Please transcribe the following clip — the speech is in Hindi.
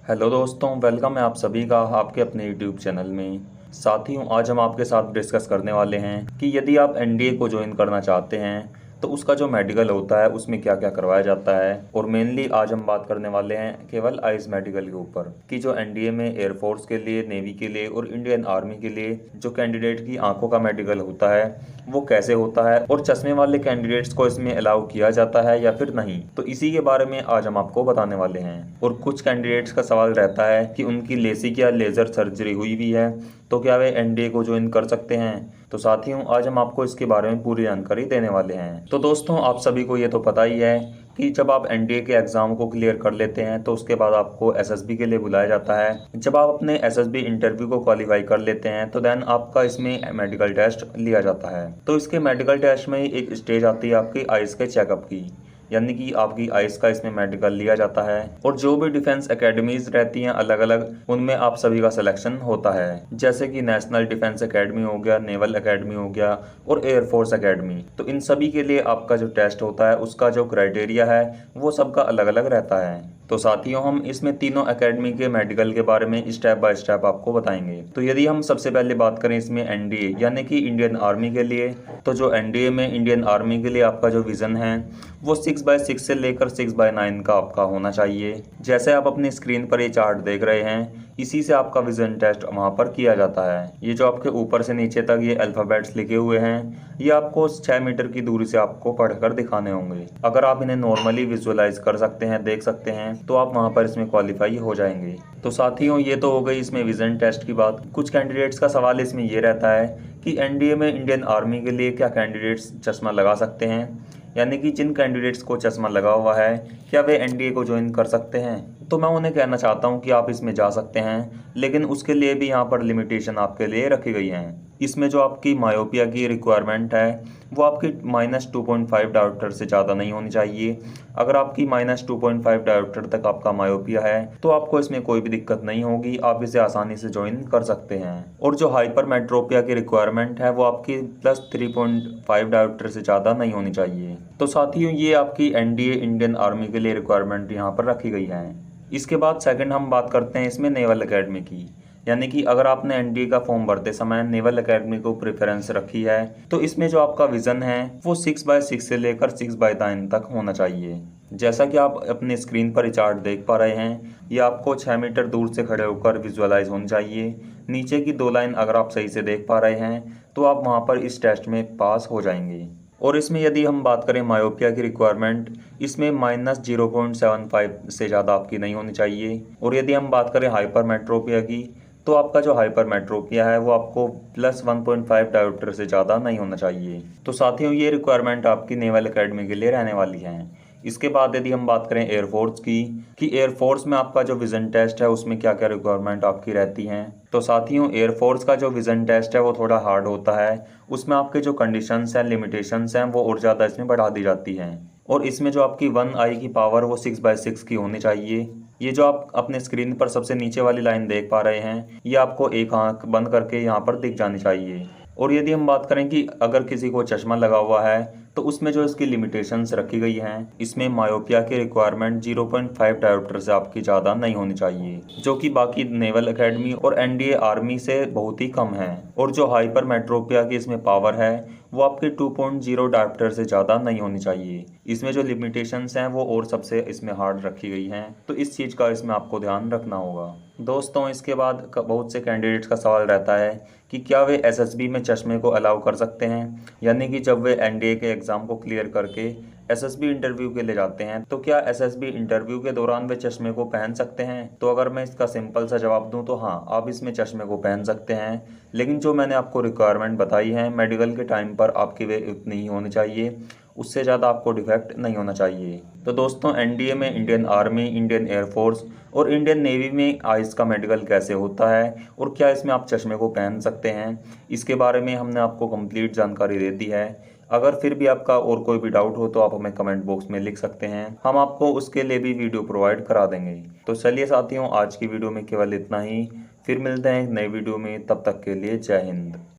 हेलो दोस्तों, वेलकम है आप सभी का आपके अपने यूट्यूब चैनल में। साथियों, आज हम आपके साथ डिस्कस करने वाले हैं कि यदि आप एनडीए को ज्वाइन करना चाहते हैं तो उसका जो मेडिकल होता है उसमें क्या क्या करवाया जाता है। और मेनली आज हम बात करने वाले हैं केवल आइस मेडिकल के ऊपर कि जो एनडीए में एयरफोर्स के लिए, नेवी के लिए और इंडियन आर्मी के लिए जो कैंडिडेट की आंखों का मेडिकल होता है वो कैसे होता है और चश्मे वाले कैंडिडेट्स को इसमें अलाउ किया जाता है या फिर नहीं। तो इसी के बारे में आज हम आपको बताने वाले हैं। और कुछ कैंडिडेट्स का सवाल रहता है कि उनकी लेसिक या लेज़र सर्जरी हुई भी है तो क्या वे एनडीए को ज्वाइन कर सकते हैं। तो साथियों, आज हम आपको इसके बारे में पूरी जानकारी देने वाले हैं। तो दोस्तों, आप सभी को ये तो पता ही है कि जब आप एनडीए के एग्ज़ाम को क्लियर कर लेते हैं तो उसके बाद आपको एसएसबी के लिए बुलाया जाता है। जब आप अपने एसएसबी इंटरव्यू को क्वालिफाई कर लेते हैं तो देन आपका इसमें मेडिकल टेस्ट लिया जाता है। तो इसके मेडिकल टेस्ट में एक स्टेज आती है आपकी आइज़ के चेकअप की, यानी कि आपकी आइज़ का इसमें मेडिकल लिया जाता है। और जो भी डिफेंस एकेडमीज रहती हैं अलग अलग, उनमें आप सभी का सिलेक्शन होता है, जैसे कि नेशनल डिफेंस एकेडमी हो गया, नेवल एकेडमी हो गया और एयरफोर्स एकेडमी। तो इन सभी के लिए आपका जो टेस्ट होता है उसका जो क्राइटेरिया है वो सबका अलग अलग रहता है। तो साथियों, हम इसमें तीनों एकेडमी के मेडिकल के बारे में स्टेप बाय स्टेप आपको बताएंगे। तो यदि हम सबसे पहले बात करें इसमें एनडीए यानी कि इंडियन आर्मी के लिए, तो जो एनडीए में इंडियन आर्मी के लिए आपका जो विज़न है वो 6x6 से लेकर 6x9 का आपका होना चाहिए। जैसे आप अपनी स्क्रीन पर ये चार्ट देख रहे हैं, इसी से आपका विजन टेस्ट वहाँ पर किया जाता है। ये जो आपके ऊपर से नीचे तक ये अल्फ़ाबेट्स लिखे हुए हैं, ये आपको 6 मीटर की दूरी से आपको पढ़कर दिखाने होंगे। अगर आप इन्हें नॉर्मली विजुअलाइज कर सकते हैं, देख सकते हैं, तो आप वहाँ पर इसमें क्वालिफाई हो जाएंगे। तो साथियों, ये तो हो गई इसमें विजन टेस्ट की बात। कुछ कैंडिडेट्स का सवाल इसमें ये रहता है कि एनडीए में इंडियन आर्मी के लिए क्या कैंडिडेट्स चश्मा लगा सकते हैं, यानी कि जिन कैंडिडेट्स को चश्मा लगा हुआ है क्या वे एनडीए को ज्वाइन कर सकते हैं। तो मैं उन्हें कहना चाहता हूं कि आप इसमें जा सकते हैं, लेकिन उसके लिए भी यहां पर लिमिटेशन आपके लिए रखी गई हैं। इसमें जो आपकी मायोपिया की रिक्वायरमेंट है वो आपकी -2.5 डायोप्टर से ज़्यादा नहीं होनी चाहिए। अगर आपकी -2.5 डायोप्टर तक आपका मायोपिया है तो आपको इसमें कोई भी दिक्कत नहीं होगी, आप इसे आसानी से ज्वाइन कर सकते हैं। और जो हाइपरमेट्रोपिया की रिक्वायरमेंट है वो आपकी +3.5 डायोप्टर से ज़्यादा नहीं होनी चाहिए। तो साथियों, ये आपकी एनडीए इंडियन आर्मी के लिए रिक्वायरमेंट यहाँ पर रखी गई है। इसके बाद सेकंड हम बात करते हैं इसमें नेवल एकेडमी की, यानी कि अगर आपने एनडीए का फॉर्म भरते समय नेवल एकेडमी को प्रेफरेंस रखी है तो इसमें जो आपका विज़न है वो 6x6 से लेकर 6x9 तक होना चाहिए। जैसा कि आप अपने स्क्रीन पर चार्ट देख पा रहे हैं, ये आपको 6 मीटर दूर से खड़े होकर विजुअलाइज होनी चाहिए। नीचे की 2 लाइन अगर आप सही से देख पा रहे हैं तो आप वहाँ पर इस टेस्ट में पास हो जाएंगे। और इसमें यदि हम बात करें मायोपिया की रिक्वायरमेंट, इसमें -0.75 से ज़्यादा आपकी नहीं होनी चाहिए। और यदि हम बात करें हाइपरमेट्रोपिया की, तो आपका जो हाइपरमेट्रोपिया है वो आपको +1.5 डायोप्टर से ज़्यादा नहीं होना चाहिए। तो साथियों, ये रिक्वायरमेंट आपकी नेवल एकेडमी के लिए रहने वाली है। इसके बाद यदि हम बात करें एयरफोर्स की कि एयरफोर्स में आपका जो विज़न टेस्ट है उसमें क्या क्या रिक्वायरमेंट आपकी रहती हैं। तो साथियों, एयरफोर्स का जो विज़न टेस्ट है वो थोड़ा हार्ड होता है। उसमें आपके जो कंडीशंस हैं, लिमिटेशंस हैं, वो और ज़्यादा इसमें बढ़ा दी जाती हैं। और इसमें जो आपकी 1 आई की पावर वो 6x6 की होनी चाहिए। ये जो आप अपने स्क्रीन पर सबसे नीचे वाली लाइन देख पा रहे हैं, ये आपको एक आंख बंद करके यहाँ पर दिख जानी चाहिए। और यदि हम बात करें कि अगर किसी को चश्मा लगा हुआ है तो उसमें जो इसकी लिमिटेशंस रखी गई हैं, इसमें मायोपिया की रिक्वायरमेंट 0.5 डायोप्टर से आपकी ज़्यादा नहीं होनी चाहिए, जो कि बाकी नेवल एकेडमी और एनडीए आर्मी से बहुत ही कम है। और जो हाइपरमेट्रोपिया की इसमें पावर है वो आपकी 2.0 डायोप्टर से ज़्यादा नहीं होनी चाहिए। इसमें जो लिमिटेशंस हैं वो और सबसे इसमें हार्ड रखी गई हैं, तो इस चीज़ का इसमें आपको ध्यान रखना होगा। दोस्तों, इसके बाद बहुत से कैंडिडेट्स का सवाल रहता है कि क्या वे एसएसबी में चश्मे को अलाउ कर सकते हैं, यानी कि जब वे एनडीए के एग्ज़ाम को क्लियर करके एसएसबी इंटरव्यू के लिए जाते हैं तो क्या एसएसबी इंटरव्यू के दौरान वे चश्मे को पहन सकते हैं। तो अगर मैं इसका सिंपल सा जवाब दूं तो हाँ, आप इसमें चश्मे को पहन सकते हैं, लेकिन जो मैंने आपको रिक्वायरमेंट बताई है मेडिकल के टाइम पर आपकी वे उतनी ही होनी चाहिए, उससे ज़्यादा आपको डिफेक्ट नहीं होना चाहिए। तो दोस्तों, एनडीए में इंडियन आर्मी, इंडियन एयरफोर्स और इंडियन नेवी में आइज़ का मेडिकल कैसे होता है और क्या इसमें आप चश्मे को पहन सकते हैं, इसके बारे में हमने आपको कंप्लीट जानकारी दे दी है। अगर फिर भी आपका और कोई भी डाउट हो तो आप हमें कमेंट बॉक्स में लिख सकते हैं, हम आपको उसके लिए भी वीडियो प्रोवाइड करा देंगे। तो चलिए साथियों, आज की वीडियो में केवल इतना ही। फिर मिलते हैं एक नई वीडियो में, तब तक के लिए जय हिंद।